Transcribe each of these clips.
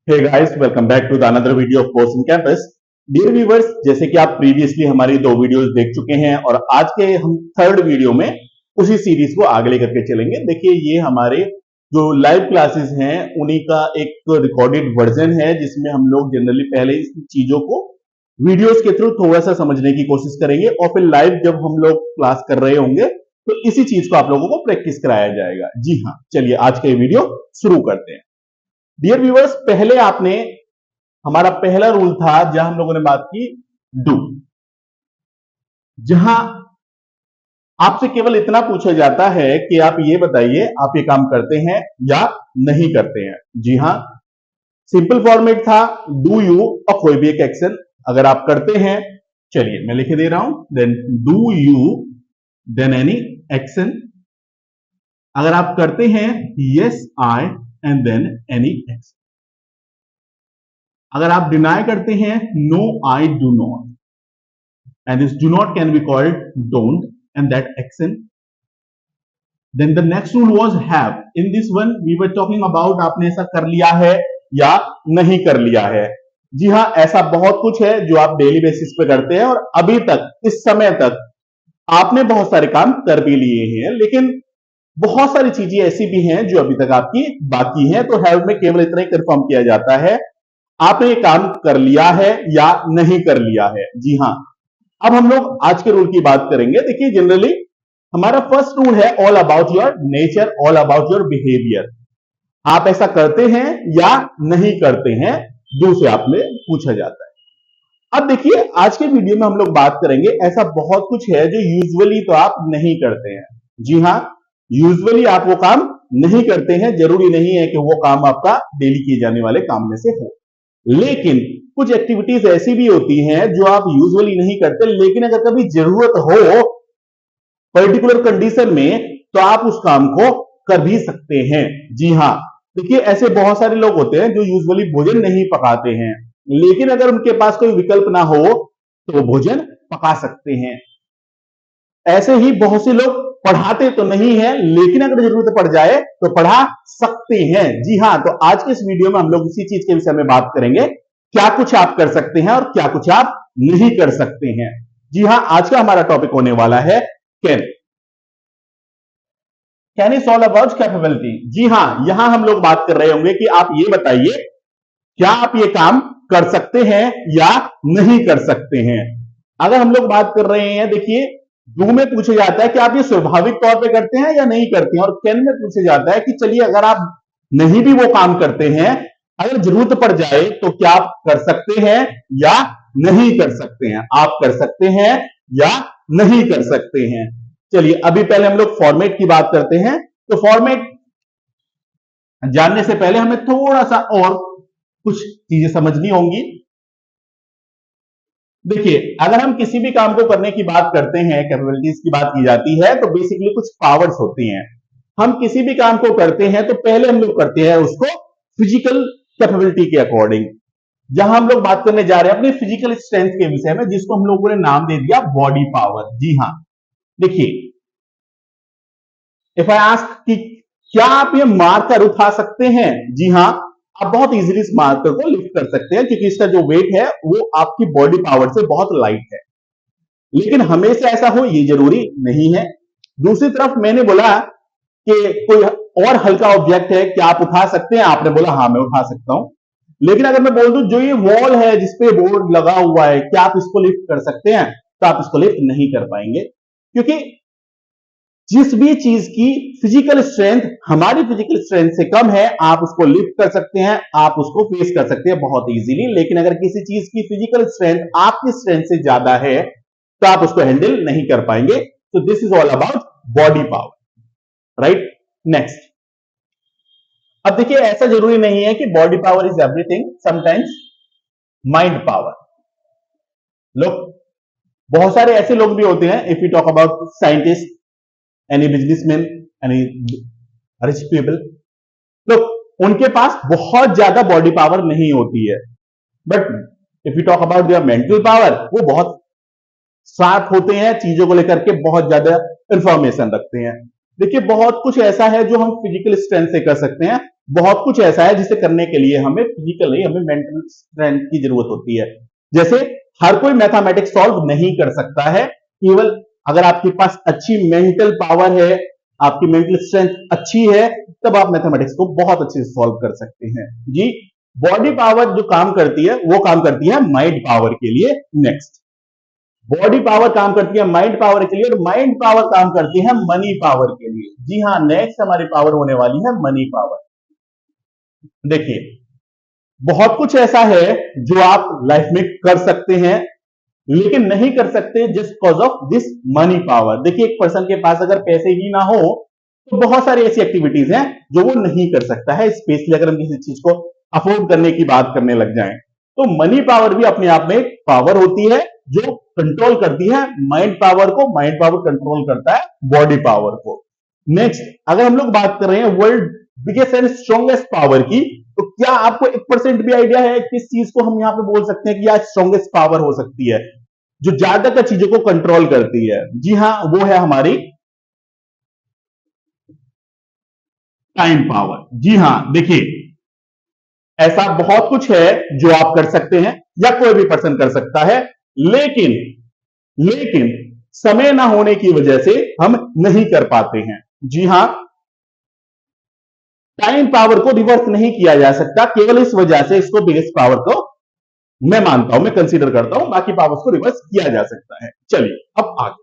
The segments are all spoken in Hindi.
Hey guys, welcome back to the another video of course in campus. Dear viewers, जैसे कि आप प्रीवियसली हमारी 2 वीडियोस देख चुके हैं और आज के हम थर्ड वीडियो में उसी सीरीज को आगे लेकर के चलेंगे। देखिए, ये हमारे जो लाइव क्लासेस हैं उन्हीं का एक रिकॉर्डेड वर्जन है, जिसमें हम लोग जनरली पहले इस चीजों को वीडियोस के थ्रू थोड़ा सा समझने की कोशिश करेंगे और फिर लाइव जब हम लोग क्लास कर रहे होंगे तो इसी चीज को आप लोगों को प्रैक्टिस कराया जाएगा। जी हाँ, चलिए आज का ये वीडियो शुरू करते हैं। डियर व्यूअर्स, पहले आपने हमारा पहला रूल था जहां हम लोगों ने बात की डू, जहां आपसे केवल इतना पूछा जाता है कि आप ये बताइए आप ये काम करते हैं या नहीं करते हैं। जी हां, सिंपल फॉर्मेट था डू यू और कोई भी एक एक्शन। अगर आप करते हैं, चलिए मैं लिख दे रहा हूं, then do you then any action. अगर आप करते हैं yes I and then any action. अगर आप डिनाई करते हैं no I do not and this do not can be called don't and that action. Then the next rule was have. In this one we were talking about आपने ऐसा कर लिया है या नहीं कर लिया है। जी हां, ऐसा बहुत कुछ है जो आप डेली बेसिस पे करते हैं और अभी तक इस समय तक आपने बहुत सारे काम कर भी लिए हैं, लेकिन बहुत सारी चीजें ऐसी भी हैं जो अभी तक आपकी बाकी हैं। तो हैव में केवल इतना ही कंफर्म किया जाता है आपने ये काम कर लिया है या नहीं कर लिया है। जी हां, अब हम लोग आज के रूल की बात करेंगे। देखिए, जनरली हमारा फर्स्ट रूल है all about your nature, all about your behaviour. आप ऐसा करते हैं या नहीं करते हैं, डू से आपने पूछा जाता है। अब देखिए, आज के वीडियो में हम लोग बात करेंगे ऐसा बहुत कुछ है जो यूजुअली तो आप नहीं करते हैं। जी हां, यूजुअली आप वो काम नहीं करते हैं। जरूरी नहीं है कि वो काम आपका डेली किए जाने वाले काम में से हो, लेकिन कुछ एक्टिविटीज ऐसी भी होती हैं जो आप यूजुअली नहीं करते, लेकिन अगर कभी जरूरत हो पर्टिकुलर कंडीशन में तो आप उस काम को कर भी सकते हैं। जी हां, देखिए, ऐसे बहुत सारे लोग होते हैं जो यूजुअली भोजन नहीं पकाते हैं, लेकिन अगर उनके पास कोई विकल्प ना हो तो वो भोजन पका सकते हैं। ऐसे ही बहुत से लोग पढ़ाते तो नहीं है, लेकिन अगर जरूरत पड़ जाए तो पढ़ा सकते हैं। जी हां, तो आज के इस वीडियो में हम लोग इसी चीज के विषय में बात करेंगे, क्या कुछ आप कर सकते हैं और क्या कुछ आप नहीं कर सकते हैं। जी हां, आज का हमारा टॉपिक होने वाला है can. Can is all about capability. जी हां, यहां हम लोग बात कर रहे होंगे कि आप ये बताइए क्या आप ये काम कर सकते हैं या नहीं कर सकते हैं। अगर हम लोग बात कर रहे हैं, देखिए, डू में पूछा जाता है कि आप ये स्वाभाविक तौर पे करते हैं या नहीं करते हैं, और कैन में पूछा जाता है कि चलिए अगर आप नहीं भी वो काम करते हैं, अगर जरूरत पड़ जाए तो क्या आप कर सकते हैं या नहीं कर सकते हैं। आप कर सकते हैं या नहीं कर सकते हैं। चलिए अभी पहले हम लोग फॉर्मेट की बात करते हैं। तो फॉर्मेट जानने से पहले हमें थोड़ा सा और कुछ चीजें समझनी होंगी। देखिए, अगर हम किसी भी काम को करने की बात करते हैं, कैपेबिलिटीज की बात की जाती है, तो बेसिकली कुछ पावर्स होती हैं। हम किसी भी काम को करते हैं तो पहले हम लोग करते हैं उसको फिजिकल कैपेबिलिटी के अकॉर्डिंग। जहां हम लोग बात करने जा रहे हैं अपनी फिजिकल स्ट्रेंथ के विषय में, जिसको हम लोगों ने नाम दे दिया बॉडी पावर। जी हां, देखिए, इफ आई आस्क कि क्या आप ये मार्कर उठा सकते हैं, जी हां, आप बहुत इजीली इस मार्कर को लिफ्ट कर सकते हैं, क्योंकि इसका जो वेट है वो आपकी बॉडी पावर से बहुत लाइट है। लेकिन हमेशा ऐसा हो ये जरूरी नहीं है। दूसरी तरफ मैंने बोला कि कोई और हल्का ऑब्जेक्ट है, क्या आप उठा सकते हैं? आपने बोला हाँ मैं उठा सकता हूं। लेकिन अगर मैं बोल दूं जो ये वॉल है जिसपे बोर्ड लगा हुआ है, क्या आप इसको लिफ्ट कर सकते हैं? तो आप इसको लिफ्ट नहीं कर पाएंगे, क्योंकि जिस भी चीज की फिजिकल स्ट्रेंथ हमारी फिजिकल स्ट्रेंथ से कम है, आप उसको लिफ्ट कर सकते हैं, आप उसको फेस कर सकते हैं बहुत इजीली। लेकिन अगर किसी चीज की फिजिकल स्ट्रेंथ आपकी स्ट्रेंथ से ज्यादा है तो आप उसको हैंडल नहीं कर पाएंगे। तो this is all about body power, right. Next, अब देखिए, ऐसा जरूरी नहीं है कि body power is everything. Sometimes mind power. लोग, बहुत सारे ऐसे लोग भी होते हैं, if you talk about scientist, any businessman, any rich people, तो उनके पास बहुत ज्यादा बॉडी पावर नहीं होती है, but if you talk about their mental power, वो बहुत शार्प होते हैं, चीजों को लेकर के बहुत ज्यादा इंफॉर्मेशन रखते हैं। देखिए बहुत कुछ ऐसा है जो हम फिजिकल स्ट्रेंथ से कर सकते हैं, बहुत कुछ ऐसा है जिसे करने के लिए हमें फिजिकल नहीं, हमें मेंटल स्ट्रेंथ की जरूरत होती है। जैसे हर कोई मैथमेटिक्स सॉल्व नहीं कर सकता है, केवल अगर आपके पास अच्छी मेंटल पावर है, आपकी मेंटल स्ट्रेंथ अच्छी है, तब आप मैथमेटिक्स को बहुत अच्छे से सॉल्व कर सकते हैं जी। बॉडी पावर जो काम करती है वो काम करती है माइंड पावर के लिए। नेक्स्ट, बॉडी पावर काम करती है माइंड पावर के लिए, और माइंड पावर काम करती है मनी पावर के लिए। जी हाँ, नेक्स्ट हमारी पावर होने वाली है मनी पावर। देखिए बहुत कुछ ऐसा है जो आप लाइफ में कर सकते हैं लेकिन नहीं कर सकते just because of this money power. देखिए एक पर्सन के पास अगर पैसे ही ना हो तो बहुत सारी ऐसी एक्टिविटीज हैं जो वो नहीं कर सकता है, स्पेशली अगर हम किसी चीज को अफोर्ड करने की बात करने लग जाएं। तो मनी पावर भी अपने आप में एक पावर होती है जो कंट्रोल करती है माइंड पावर को, माइंड पावर कंट्रोल करता है बॉडी पावर को। नेक्स्ट, अगर हम लोग बात कर रहे हैं world biggest and strongest power की, तो क्या आपको 1% भी आइडिया है किस चीज को हम यहां पे बोल सकते हैं कि यह स्ट्रॉन्गेस्ट पावर हो सकती है जो ज्यादातर चीजों को कंट्रोल करती है? जी हां, वो है हमारी टाइम पावर। जी हां, देखिए ऐसा बहुत कुछ है जो आप कर सकते हैं या कोई भी पर्सन कर सकता है, लेकिन लेकिन समय ना होने की वजह से हम नहीं कर पाते हैं। जी हां, टाइम पावर को रिवर्स नहीं किया जा सकता, केवल इस वजह से इसको बिगेस्ट पावर को मैं मानता हूं, मैं कंसीडर करता हूं, बाकी पावर्स को रिवर्स किया जा सकता है। चलिए अब आगे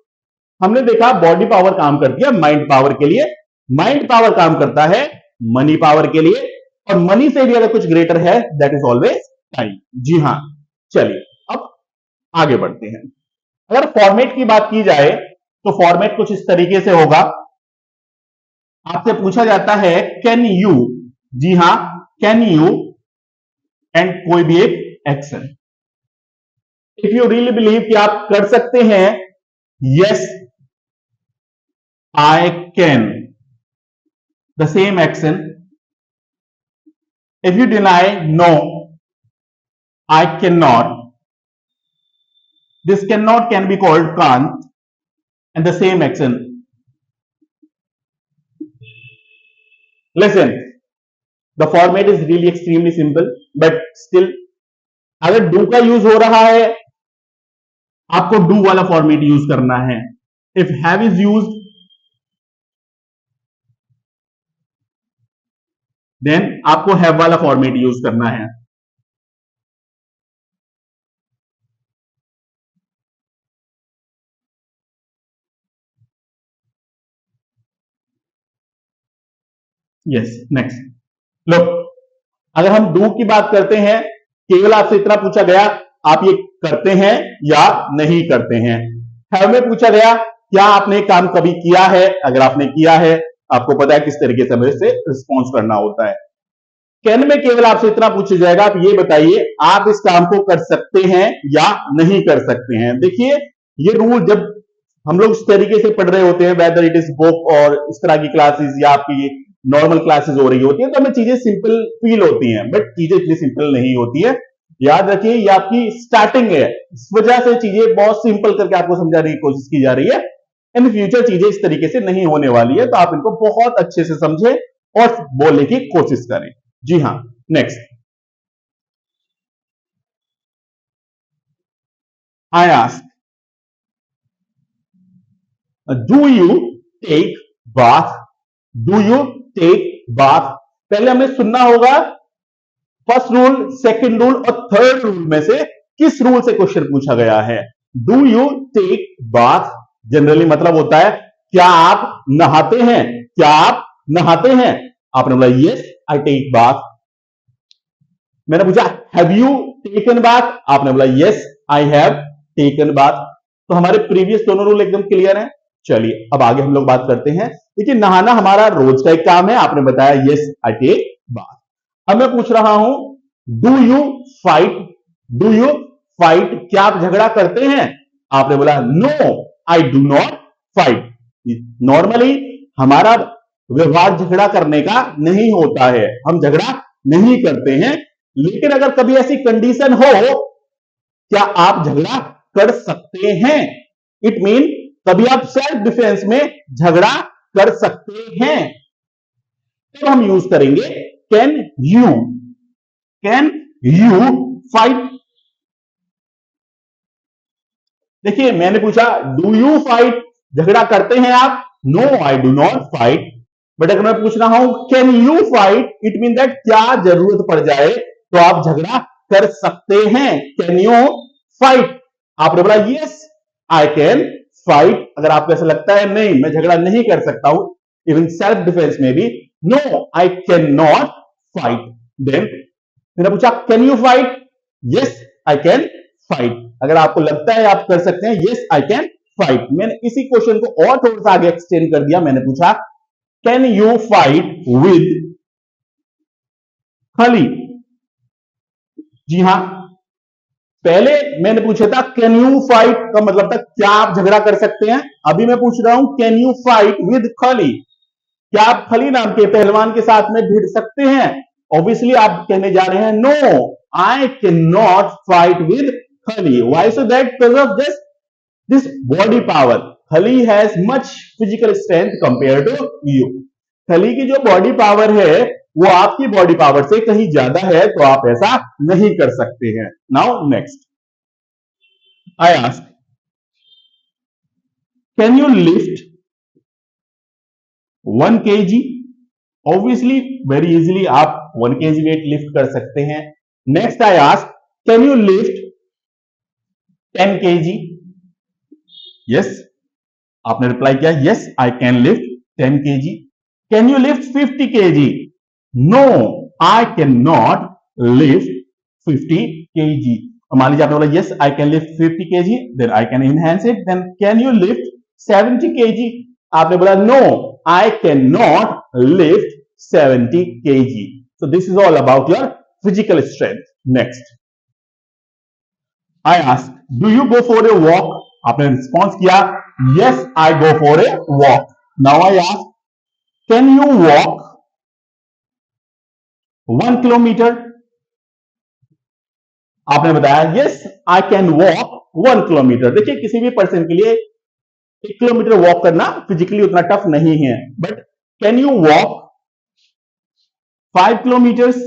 हमने देखा बॉडी पावर काम करती है माइंड पावर के लिए, माइंड पावर काम करता है मनी पावर के लिए, और मनी से भी अगर कुछ ग्रेटर है दैट इज ऑलवेज टाइम। जी हां, चलिए अब आगे बढ़ते हैं। अगर फॉर्मेट की बात की जाए तो फॉर्मेट कुछ इस तरीके से होगा। आपसे पूछा जाता है कैन यू, जी हां कैन यू, एंड कोई भी एक action. If you really believe कि आप कर सकते हैं, yes I can, the same action. If you deny, no I can not, this cannot can be called can't, and the same action. Listen, the format is really extremely simple, but still अगर do का यूज हो रहा है आपको do वाला फॉर्मेट यूज करना है। if have is used then आपको have वाला फॉर्मेट यूज करना है। यस, नेक्स्ट लो, अगर हम डू की बात करते हैं, केवल आपसे इतना पूछा गया आप ये करते हैं या नहीं करते हैं। हैव में पूछा गया क्या आपने काम कभी किया है, अगर आपने किया है आपको पता है किस तरीके से हमें इससे रिस्पॉन्स करना होता है। कैन में केवल आपसे इतना पूछा जाएगा आप ये बताइए आप इस काम को कर सकते हैं या नहीं कर सकते हैं। देखिए ये रूल जब हम लोग इस तरीके से पढ़ रहे होते हैं, वेदर इट इज बुक और इस तरह की क्लासेस या आपकी नॉर्मल क्लासेस हो रही होती है, तो हमें चीजें सिंपल फील होती हैं, बट चीजें इतनी सिंपल नहीं होती है। याद रखिए ये आपकी स्टार्टिंग है, इस वजह से चीजें बहुत सिंपल करके आपको समझाने की कोशिश की जा रही है। इन फ्यूचर चीजें इस तरीके से नहीं होने वाली है, तो आप इनको बहुत अच्छे से समझें और बोलने की कोशिश करें। जी हाँ, next, I ask do you take bath, do you take bath. पहले हमें सुनना होगा फर्स्ट रूल, सेकंड रूल और थर्ड रूल में से किस रूल से क्वेश्चन पूछा गया है। Do you take bath generally मतलब होता है क्या आप नहाते हैं, क्या आप नहाते हैं। आपने बोला यस आई टेक बाथ। मैंने पूछा हैव यू टेकन बाथ, आपने बोला yes I have taken bath. तो हमारे प्रीवियस दोनों रूल एकदम क्लियर हैं। चलिए अब आगे हम लोग बात करते हैं। देखिए नहाना हमारा रोज का एक काम है, आपने बताया यस आई टेक बाथ। अब मैं पूछ रहा हूं do you fight, do you fight, क्या आप झगड़ा करते हैं। आपने बोला no I do not fight. Normally हमारा व्यवहार झगड़ा करने का नहीं होता है, हम झगड़ा नहीं करते हैं, लेकिन अगर कभी ऐसी कंडीशन हो क्या आप झगड़ा कर सकते हैं। इट मीन कभी आप सेल्फ डिफेंस में झगड़ा कर सकते हैं, तब हम यूज करेंगे can you. Can you fight? देखिए मैंने पूछा डू यू फाइट, झगड़ा करते हैं आप? No I do not fight. But अगर मैं पूछ रहा हूं can you fight, it mean that क्या जरूरत पड़ जाए तो आप झगड़ा कर सकते हैं। Can you fight? आपने बोला यस आई कैन फाइट। अगर आपको ऐसा लगता है नहीं मैं झगड़ा नहीं कर सकता हूं, इवन सेल्फ डिफेंस में भी, no I can not fight, then मैंने पूछा can you fight? Yes I can fight. अगर आपको लगता है आप कर सकते हैं, यस आई कैन फाइट। मैंने इसी क्वेश्चन को और थोड़ा सा आगे एक्सटेंड कर दिया, मैंने पूछा कैन यू फाइट विद खली? जी हां, पहले मैंने पूछा था कैन यू फाइट का मतलब था क्या आप झगड़ा कर सकते हैं। अभी मैं पूछ रहा हूं कैन यू फाइट विद खली, क्या आप खली नाम के पहलवान के साथ में भिड़ सकते हैं? ऑब्वियसली आप कहने जा रहे हैं no I can not fight with Khali. Why? So that because of this body power, Khali has much physical strength compare to you. Khali की जो बॉडी पावर है वो आपकी बॉडी पावर से कहीं ज्यादा है, तो आप ऐसा नहीं कर सकते हैं। Now next I ask can you lift 1 kg? Obviously very easily आप 1 kg वेट लिफ्ट कर सकते हैं। Next I ask can you lift 10 kg? Yes, आपने रिप्लाई किया yes I can lift 10 kg। Can you lift 50 kg? No I can not lift 50 kg। मान लीजिए आपने बोला yes I can lift 50 kg, then I can enhance it, then can you lift 70 kg? आपने बोला no I can not lift 70 kg। So this is all about your physical strength. Next, I ask, do you go for a walk? आपने रिस्पॉन्स किया yes I go for a walk. Now I ask, can you walk 1 kilometer? आपने बताया yes I can walk 1 kilometer. देखिए किसी भी पर्सन के लिए 1 किलोमीटर वॉक करना फिजिकली उतना टफ नहीं है, but can you walk 5 kilometres?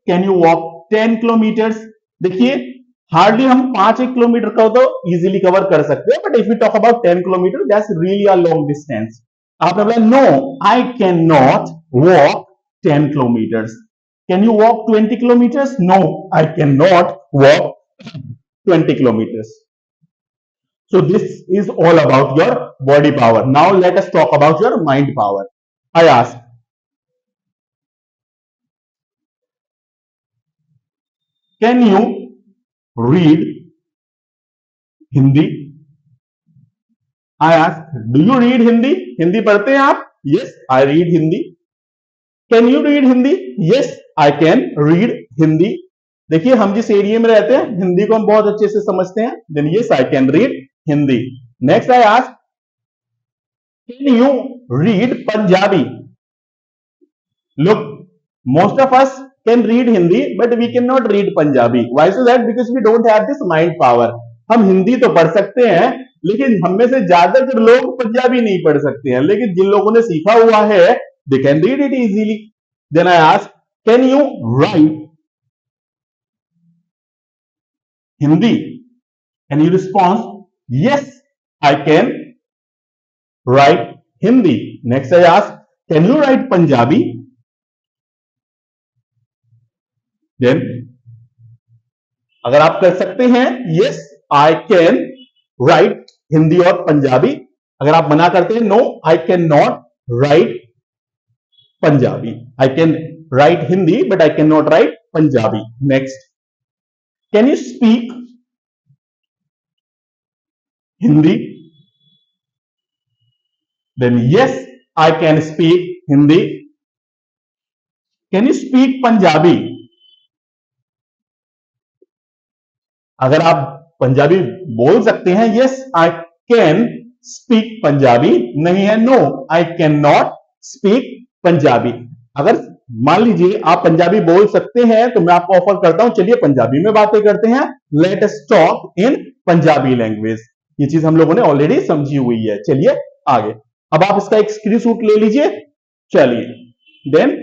Can you walk 10 kilometres? देखिए हार्डली हम 5-1 किलोमीटर का तो इजीली कवर कर सकते हैं, but if you talk about 10 kilometre that's really a long distance. आपने बोला no I can not walk 10 kilometres. Can you walk 20 kilometres? No I can not walk 20 kilometers. So this is all about your body power. Now let us talk about your mind power. I ask, can you read Hindi? I ask, do you read Hindi? Hindi पढ़ते हैं आप? Yes, I read Hindi. Can you read Hindi? Yes, I can read Hindi. देखिए हम जिस एरिया में रहते हैं हिंदी को हम बहुत अच्छे से समझते हैं, then yes, I can read Hindi. Next I ask, can you read Punjabi? Look, most of us can read Hindi, but we cannot read Punjabi. Why so that? Because we don't have this mind power. हम हिंदी तो पढ़ सकते हैं, लेकिन हम में से ज्यादातर लोग पंजाबी नहीं पढ़ सकते हैं, लेकिन जिन लोगों ने सीखा हुआ है they can read it easily. Then I ask, can you write Hindi? Can you respond? Yes, I can write Hindi. Next I ask, can you write Punjabi? Then अगर आप कर सकते हैं yes I can write Hindi और पंजाबी, अगर आप मना करते हैं no I cannot write Punjabi. I can write Hindi but I cannot write Punjabi. Next, can you speak Hindi? Then yes I can speak Hindi. Can you speak Punjabi? अगर आप पंजाबी बोल सकते हैं yes I can speak Punjabi, नहीं है no I cannot speak Punjabi. अगर मान लीजिए आप पंजाबी बोल सकते हैं तो मैं आपको ऑफर करता हूं चलिए पंजाबी में बातें करते हैं, let us talk in Punjabi language. ये चीज हम लोगों ने ऑलरेडी समझी हुई है, चलिए आगे। अब आप इसका एक स्क्रीनशॉट ले लीजिए। चलिए देन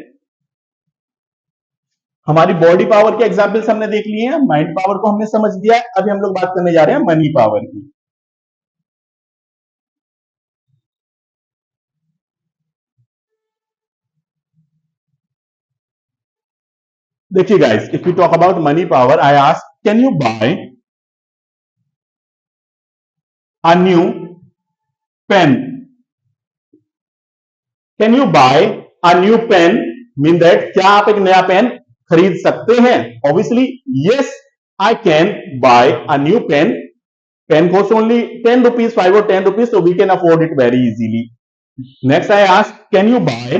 हमारी बॉडी पावर के एग्जाम्पल्स हमने देख लिए हैं, माइंड पावर को हमने समझ लिया है। अभी हम लोग बात करने जा रहे हैं मनी पावर की। देखिए guys, if you talk about money power, I ask can you buy a new pen? Can you buy a new pen mean that क्या आप एक नया पेन खरीद सकते हैं? Obviously yes, I can buy a new pen. Pen costs only 10 rupees, 5 or 10 rupees, so we can afford it very easily. Next I ask, can you buy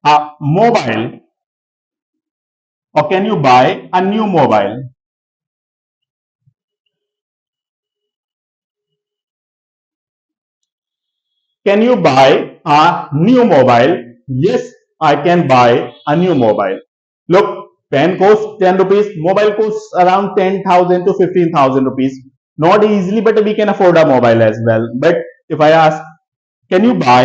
a mobile, or can you buy a new mobile? Can you buy a new mobile? Yes, I can buy a new mobile. Look, pen costs 10 rupees, mobile costs around 10,000 to 15,000 rupees. Not easily, but we can afford a mobile as well. But if I ask, can you buy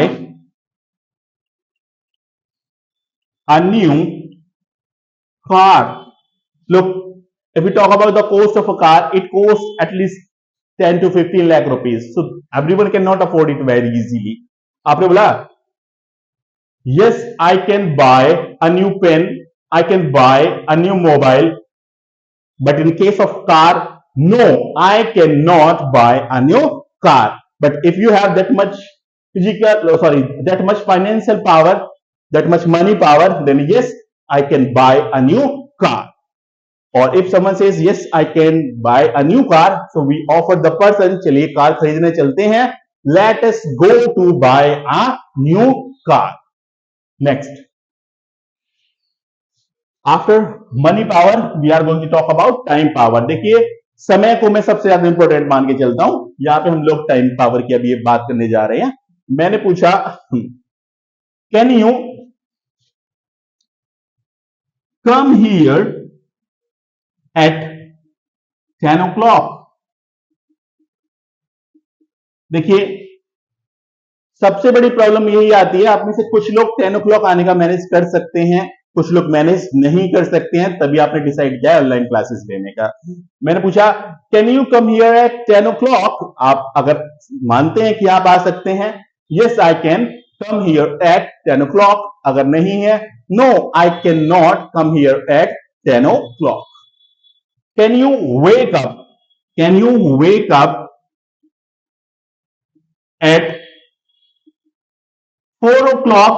a new car? Look, if we talk about the cost of a car, it costs at least 10 to 15 lakh rupees. So everyone cannot afford it very easily. आपने बोला yes, I can buy a new pen, I can buy a new mobile, but in case of car, no, I cannot buy a new car. But if you have that much that much financial power, that much money power, then yes, I can buy a new car. Or if someone says yes, I can buy a new car, so we offer the person, चलिए कार खरीदने चलते हैं, let us go to buy a new car. Next, after money power we are going to talk about time power. देखिए समय को मैं सबसे ज्यादा इंपॉर्टेंट मान के चलता हूं, यहां पे हम लोग टाइम पावर की अभी बात करने जा रहे हैं। मैंने पूछा can you come here at 10 o'clock? देखिए सबसे बड़ी प्रॉब्लम यही आती है, आप में से कुछ लोग 10 o'clock आने का मैनेज कर सकते हैं, कुछ लोग मैनेज नहीं कर सकते हैं, तभी आपने डिसाइड किया ऑनलाइन क्लासेस लेने का। मैंने पूछा can you come here at 10 o'clock? आप अगर मानते हैं कि आप आ सकते हैं, yes I can come here at 10 o'clock। अगर नहीं है, no I can not come here at 10 o'clock। Can you wake up? Can you wake up at 4 o'clock?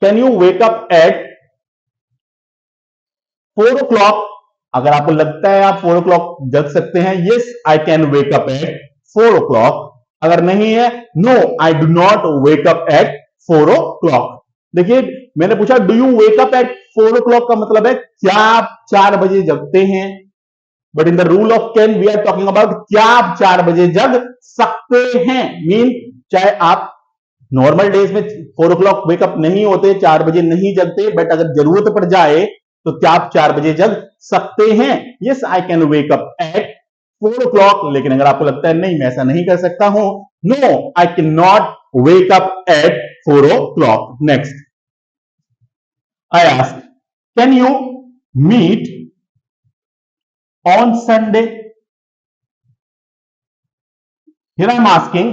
Can you wake up at 4 o'clock? अगर आपको लगता है आप 4 o'clock जग सकते हैं, yes I can wake up at 4 o'clock। अगर नहीं है, no I do not wake up at 4 o'clock। देखिए मैंने पूछा do you wake up at 4 o'clock का मतलब है क्या आप 4 बजे जगते हैं, but in the rule of can we are talking about क्या आप 4 बजे जग सकते हैं। मीन चाहे आप नॉर्मल डेज में 4 o'clock वेकअप नहीं होते, 4 बजे नहीं जगते, बट अगर जरूरत पड़ जाए तो क्या आप 4 बजे जग सकते हैं? Yes I can wake up at 4 o'clock। लेकिन अगर आपको लगता है नहीं मैं ऐसा नहीं कर सकता हूं, no I can not wake up at 4 o'clock। Next I ask can you meet on Sunday? Here I am asking,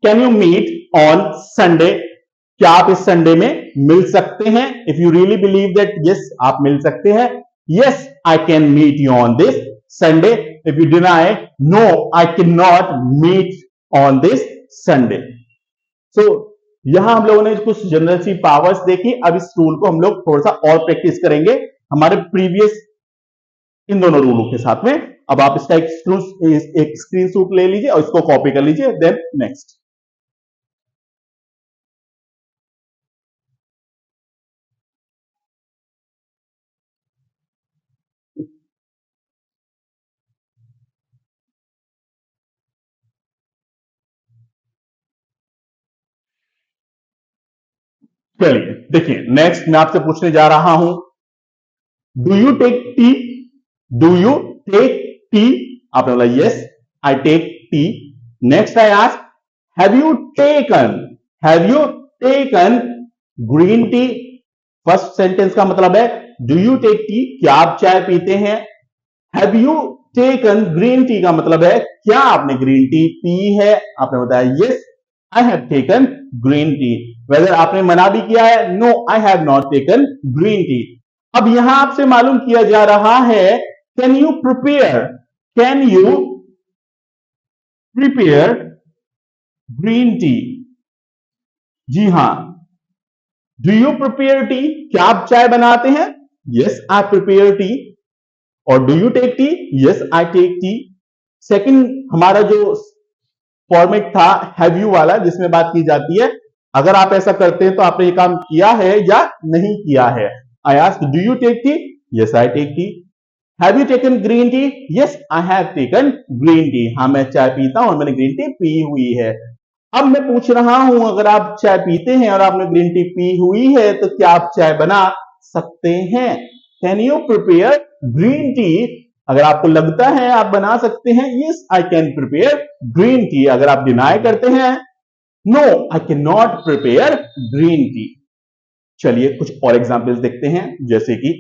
can you meet on Sunday? क्या आप इस संडे में मिल सकते हैं? If you really believe that yes आप मिल सकते हैं, yes I can meet you on this Sunday. If you deny, no I cannot meet on this Sunday. So यहां हम लोगों ने कुछ जनरल सी पावर्स देखी। अब इस रूल को हम लोग थोड़ा सा और प्रैक्टिस करेंगे हमारे प्रीवियस इन दोनों रूलों के साथ में। अब आप इसका एक स्क्रीनशॉट ले लीजिए और इसको कॉपी कर लीजिए। देन नेक्स्ट चलिए देखिए नेक्स्ट मैं आपसे पूछने जा रहा हूं do you take tea? Do you take tea? आपने बोला yes I take tea. Next I ask have you taken, have you taken green tea? First sentence का मतलब है डू यू टेक टी, क्या आप चाय पीते हैं? Have you taken green T का मतलब है क्या आपने ग्रीन टी पी है? आपने बताया yes I have taken green tea. Whether आपने मना भी किया है, no I have not taken green tea. अब यहां आपसे मालूम किया जा रहा है can you prepare, can you prepare green tea? जी हां. डू यू प्रिपेयर टी, क्या आप चाय बनाते हैं? Yes I prepare tea. और do you take tea? Yes I take tea. Second हमारा जो फॉर्मेट था हैव यू वाला जिसमें बात की जाती है, अगर आप ऐसा करते हैं तो आपने ये काम किया है या नहीं किया है. I ask do you take tea? Yes I take tea. Have you taken green tea? Yes I have taken green tea. हाँ मैं चाय पीता हूं और मैंने ग्रीन टी पी हुई है. अब मैं पूछ रहा हूं अगर आप चाय पीते हैं और आपने ग्रीन टी पी हुई है तो क्या आप चाय बना सकते हैं? Can you prepare green tea? अगर आपको लगता है आप बना सकते हैं, yes I can prepare green tea. अगर आप डिनाई करते हैं, no I can not prepare green tea. चलिए कुछ और एग्जांपल्स देखते हैं, जैसे कि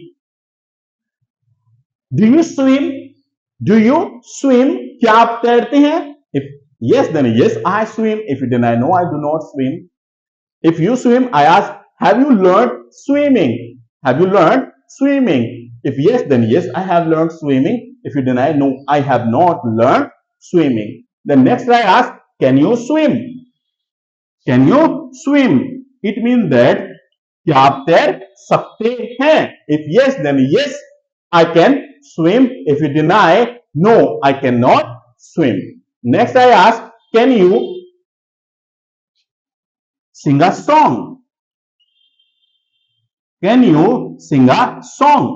do you swim, do you swim, क्या आप तैरते हैं? If yes then yes I swim. If you deny, no I do not swim. If you swim, I ask have you learned swimming? Have you learned swimming? If yes then yes I have learned swimming. If you deny, no I have not learned swimming. Then next I ask can you swim? Can you swim? It means that क्या आप तैर सकते हैं? If yes then yes I can swim. If you deny, no I cannot swim. Next I ask can you sing a song? Can you sing a song?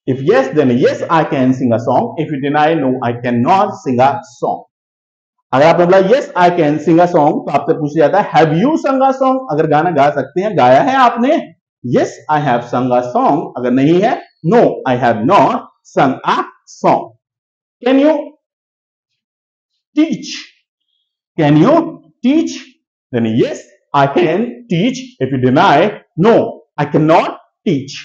If yes then yes I can sing a song. If you deny, no I cannot sing a song. अगर आपने बोला yes I can sing a song तो आपसे पूछा जाता है have you sung a song? अगर गाना गा सकते हैं, गाया है आपने? yes I have sung a song. अगर नहीं है, no I have not sung a song. Can you teach? Can you teach? Then yes I can teach. If you deny, no I cannot teach.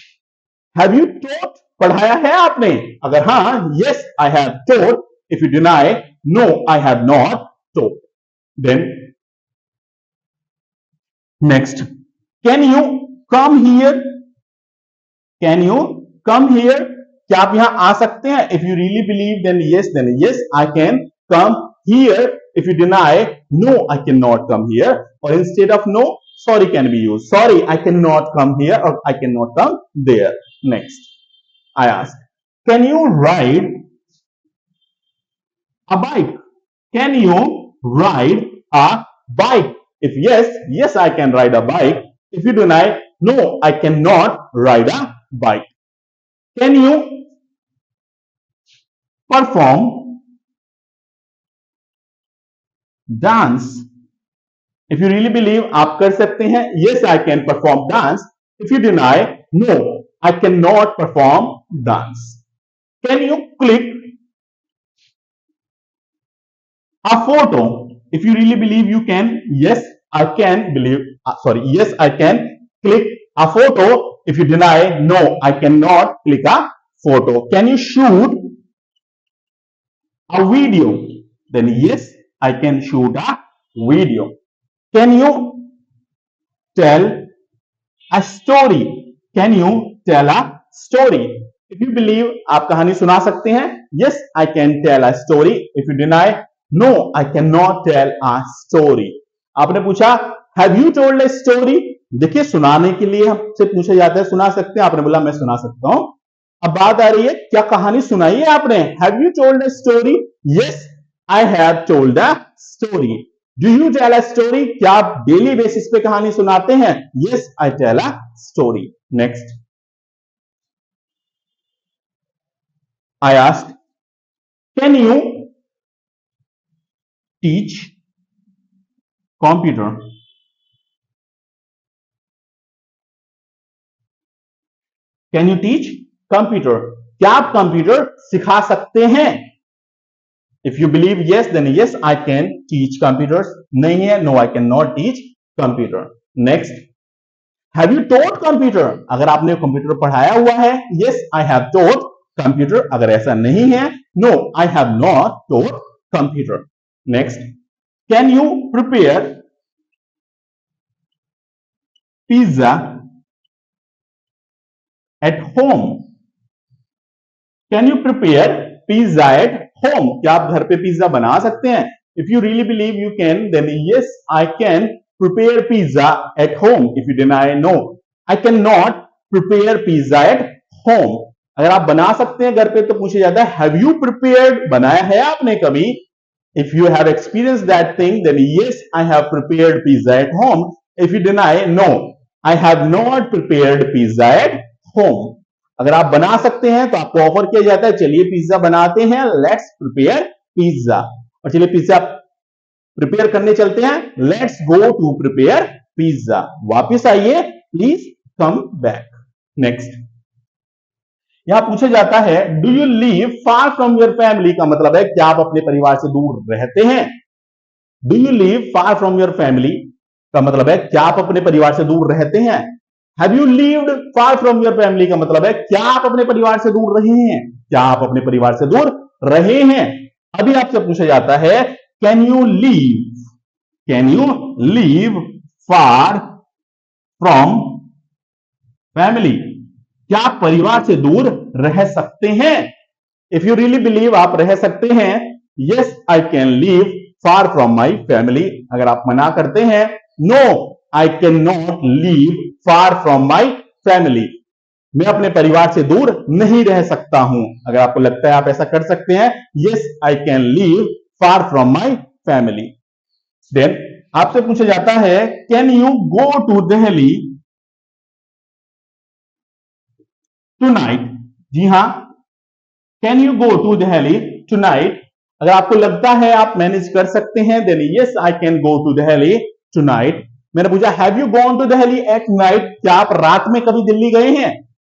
Have you taught? पढ़ाया है आपने? अगर हाँ, yes I have taught. If you deny, no I have not taught. Then next, can you come here? Can you come here? क्या आप यहां आ सकते हैं? If you really believe then yes I can come here. If you deny, no I cannot come here. Or instead of no, sorry can be used. Sorry I cannot come here or I cannot come there. Next I ask can you ride a bike? Can you ride a bike? If yes I can ride a bike. If you deny, no I cannot ride a bike. Can you perform dance? If you really believe आप कर सकते हैं, yes I can perform dance. If you deny, no I cannot perform dance. Can you click a photo? If you really believe you can, yes I can believe yes I can click a photo. If you deny, no I cannot click a photo. Can you shoot a video? Then yes I can shoot a video. Can you tell a story? Can you tell a story? If you believe आप कहानी सुना सकते हैं, yes I can tell a story. If you deny, no I cannot tell a story. आपने पूछा have you told a story? देखिए सुनाने के लिए हमसे पूछा जाता है सुना सकते हैं, आपने बोला मैं सुना सकता हूं. अब बात आ रही है क्या कहानी सुनाई है आपने? Have you told a story? Yes I have told a story. Do you tell a story? क्या आप डेली बेसिस पे कहानी सुनाते हैं? Yes I tell a story. Next I ask can you teach computer? Can you teach computer? क्या आप कंप्यूटर सिखा सकते हैं? If you believe yes then yes I can teach computers, नहीं है no I can not teach computer. Next, have you taught computer? अगर आपने कंप्यूटर पढ़ाया हुआ है, yes I have taught computer. अगर ऐसा नहीं है, no I have not taught computer. Next, can you prepare pizza at home? Can you prepare pizza at home? क्या आप घर पे पिज्जा बना सकते हैं? If you really believe you can then yes I can prepare pizza at home. If you deny no I can not prepare pizza at home. अगर आप बना सकते हैं घर पे तो पूछा जाता है हैव यू प्रिपेयर्ड? बनाया है आपने कभी? If you have experience that thing then yes I have prepared pizza at home. If you deny no I have not prepared pizza at home. अगर आप बना सकते हैं तो आपको ऑफर किया जाता है चलिए पिज्जा बनाते हैं, लेट्स प्रिपेयर पिज्जा। और चलिए पिज्जा प्रिपेयर करने चलते हैं, let's go to prepare pizza. वापस आइए प्लीज कम बैक। नेक्स्ट, यहां पूछा जाता है do you live far from your family? का मतलब है क्या आप अपने परिवार से दूर रहते हैं? Do you live far from your family का मतलब है क्या आप अपने परिवार से दूर रहते हैं? Have you lived far from your family का मतलब है क्या आप अपने परिवार से दूर रहे हैं? क्या आप अपने परिवार से दूर रहे हैं? अभी आपसे पूछा जाता है can you leave far from family? क्या आप परिवार से दूर रह सकते हैं? इफ यू रियली बिलीव आप रह सकते हैं, yes I can leave far from my family. अगर आप मना करते हैं, no I can not leave far from my family, मैं अपने परिवार से दूर नहीं रह सकता हूं। अगर आपको लगता है आप ऐसा कर सकते हैं, yes I can leave far from my family. Then आपसे पूछा जाता है can you go to Delhi tonight? जी हां, can you go to Delhi tonight? अगर आपको लगता है आप मैनेज कर सकते हैं then yes I can go to Delhi tonight. मैंने पूछा have you gone to Delhi at night? क्या आप रात में कभी दिल्ली गए हैं?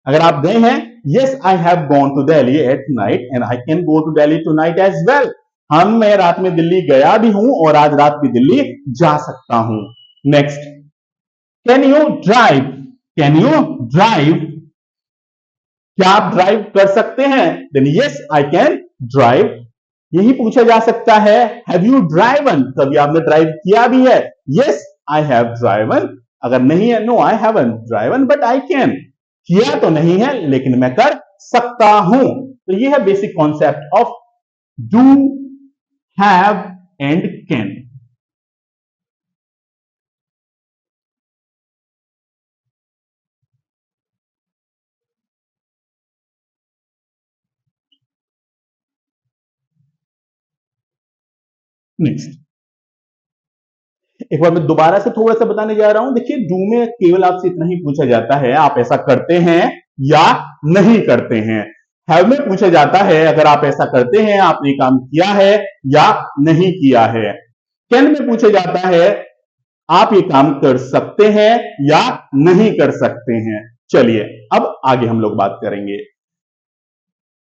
अगर आप गए हैं, yes I have gone to Delhi at night and I can go to Delhi tonight as well. मैं रात में दिल्ली गया भी हूं और आज रात भी दिल्ली जा सकता हूं। Next, can you drive? Can you drive? क्या आप ड्राइव कर सकते हैं? Then yes I can drive. यही पूछा जा सकता है हैव यू ड्राइवन? कभी आपने ड्राइव किया भी है? Yes I have driven. अगर नहीं है, no I haven't driven but I can. किया तो नहीं है लेकिन मैं कर सकता हूं। तो यह है basic concept of do, have and can. Next, एक बार मैं दोबारा से थोड़ा सा बताने जा रहा हूं। देखिए डू में केवल आपसे इतना ही पूछा जाता है आप ऐसा करते हैं या नहीं करते हैं। हैव में पूछा जाता है अगर आप ऐसा करते हैं, आपने काम किया है या नहीं किया है। कैन में पूछा जाता है आप ये काम कर सकते हैं या नहीं कर सकते हैं। चलिए अब आगे हम लोग बात करेंगे।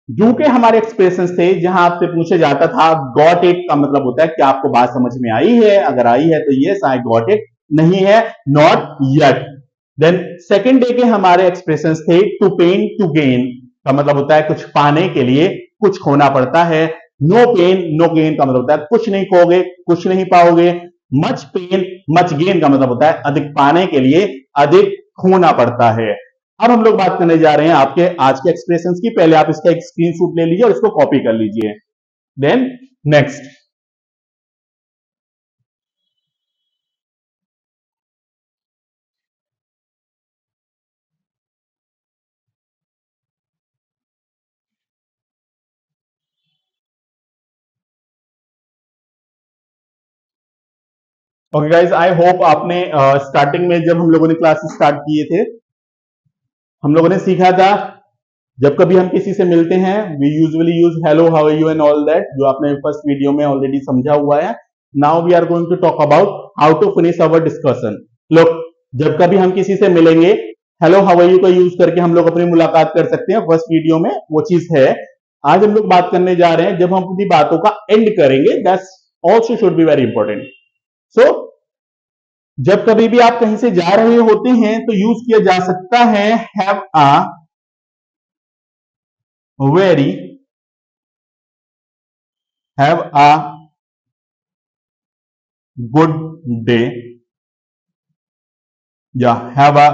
डू के हमारे एक्सप्रेशंस थे जहां आपसे पूछा जाता था गॉट इट का मतलब होता है क्या आपको बात समझ में आई है? अगर आई है तो यस आई गॉट इट, नहीं है not yet. Then second day के हमारे एक्सप्रेशंस थे टू पेन टू गेन का मतलब होता है कुछ पाने के लिए कुछ खोना पड़ता है। नो पेन नो गेन का मतलब होता है कुछ नहीं खोगे कुछ नहीं पाओगे। मच पेन मच गेन का मतलब होता है अधिक पाने के लिए अधिक खोना पड़ता है। अब हम लोग बात करने जा रहे हैं आपके आज के एक्सप्रेशंस की। पहले आप इसका एक स्क्रीनशॉट ले लीजिए और इसको कॉपी कर लीजिए। Then next, okay guys, I hope आपने स्टार्टिंग में जब हम लोगों ने क्लासेस स्टार्ट किए थे हम लोगों ने सीखा था जब कभी हम किसी से मिलते हैं we usually use hello how are you and all that, जो आपने फर्स्ट वीडियो में ऑलरेडी समझा हुआ है। Now we are going to talk about how to finish our discussion. लोग जब कभी हम किसी से मिलेंगे हेलो हाउ आर यू का यूज करके हम लोग अपनी मुलाकात कर सकते हैं फर्स्ट वीडियो में, वो चीज है। आज हम लोग बात करने जा रहे हैं जब हम अपनी बातों का एंड करेंगे, that's also should be very important. So जब कभी भी आप कहीं से जा रहे होते हैं तो यूज किया जा सकता है have a very, have a good day या हैव अ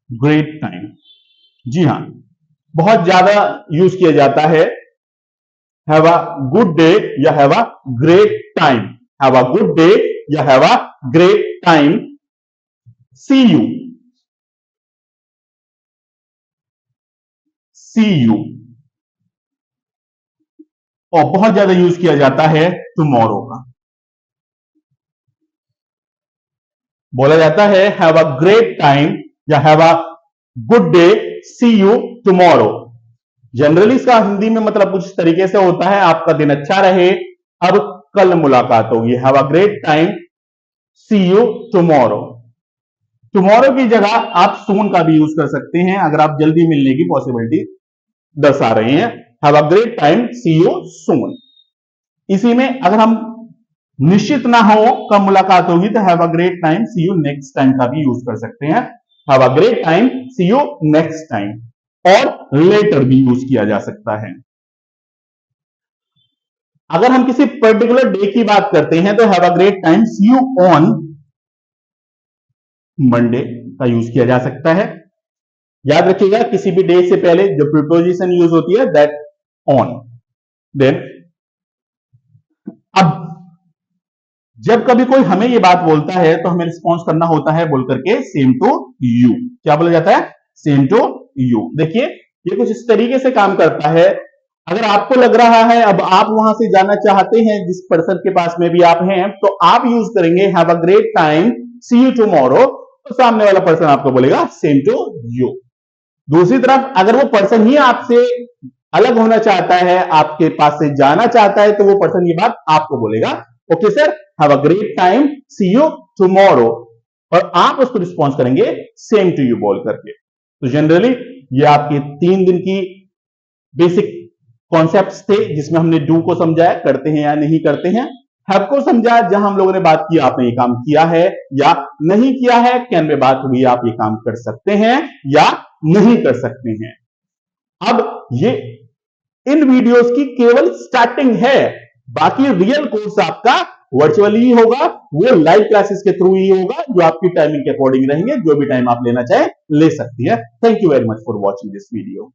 ग्रेट टाइम। जी हां, बहुत ज्यादा यूज किया जाता है हैव अ गुड डे या have a great time. Have a good day या have a great time. See you, see you. और बहुत ज्यादा यूज किया जाता है टुमारो का। बोला जाता है हैव अ ग्रेट टाइम या have a good day, see you tomorrow. Generally इसका हिंदी में मतलब कुछ तरीके से होता है आपका दिन अच्छा रहे, अब कल मुलाकात होगी। Have a great time, see you tomorrow. Tomorrow की जगह आप सून का भी यूज कर सकते हैं अगर आप जल्दी मिलने की पॉसिबिलिटी दर्शा रहे हैं। Have a great time, see you soon. इसी में अगर हम निश्चित ना हो कब मुलाकात होगी तो have a great time, see you next time का भी यूज कर सकते हैं। Have a great time, see you next time. और लेटर भी यूज किया जा सकता है। अगर हम किसी पर्टिकुलर डे की बात करते हैं तो have a great time, see you on Monday का यूज किया जा सकता है। याद रखिएगा किसी भी डे से पहले जो प्रीपोजिशन यूज होती है दैट ऑन। देन अब जब कभी कोई हमें ये बात बोलता है तो हमें रिस्पॉन्स करना होता है बोल करके सेम टू यू। क्या बोला जाता है? Same to you. देखिए ये कुछ इस तरीके से काम करता है। अगर आपको लग रहा है अब आप वहां से जाना चाहते हैं जिस पर्सन के पास में भी आप हैं, तो आप यूज करेंगे have a great time, see you tomorrow. तो सामने वाला पर्सन आपको बोलेगा सेम टू यू। दूसरी तरफ अगर वो पर्सन ही आपसे अलग होना चाहता है, आपके पास से जाना चाहता है, तो वो पर्सन ये बात आपको बोलेगा okay sir, have a great time, see you tomorrow. और आप उसको रिस्पॉन्स करेंगे सेम टू यू बोल करके। तो जनरली ये आपके 3 दिन की बेसिक कॉन्सेप्ट्स थे जिसमें हमने डू को समझाया, करते हैं या नहीं करते हैं। हैव को समझा, जहां हम लोगों ने बात की आपने ये काम किया है या नहीं किया है। कैन में बात हुई आप ये काम कर सकते हैं या नहीं कर सकते हैं। अब ये इन वीडियोस की केवल स्टार्टिंग है, बाकी रियल कोर्स आपका वर्चुअली ही होगा, वो लाइव क्लासेस के थ्रू ही होगा, जो आपकी टाइमिंग के अकॉर्डिंग रहेंगे। जो भी टाइम आप लेना चाहें ले सकती है। Thank you very much for watching this video.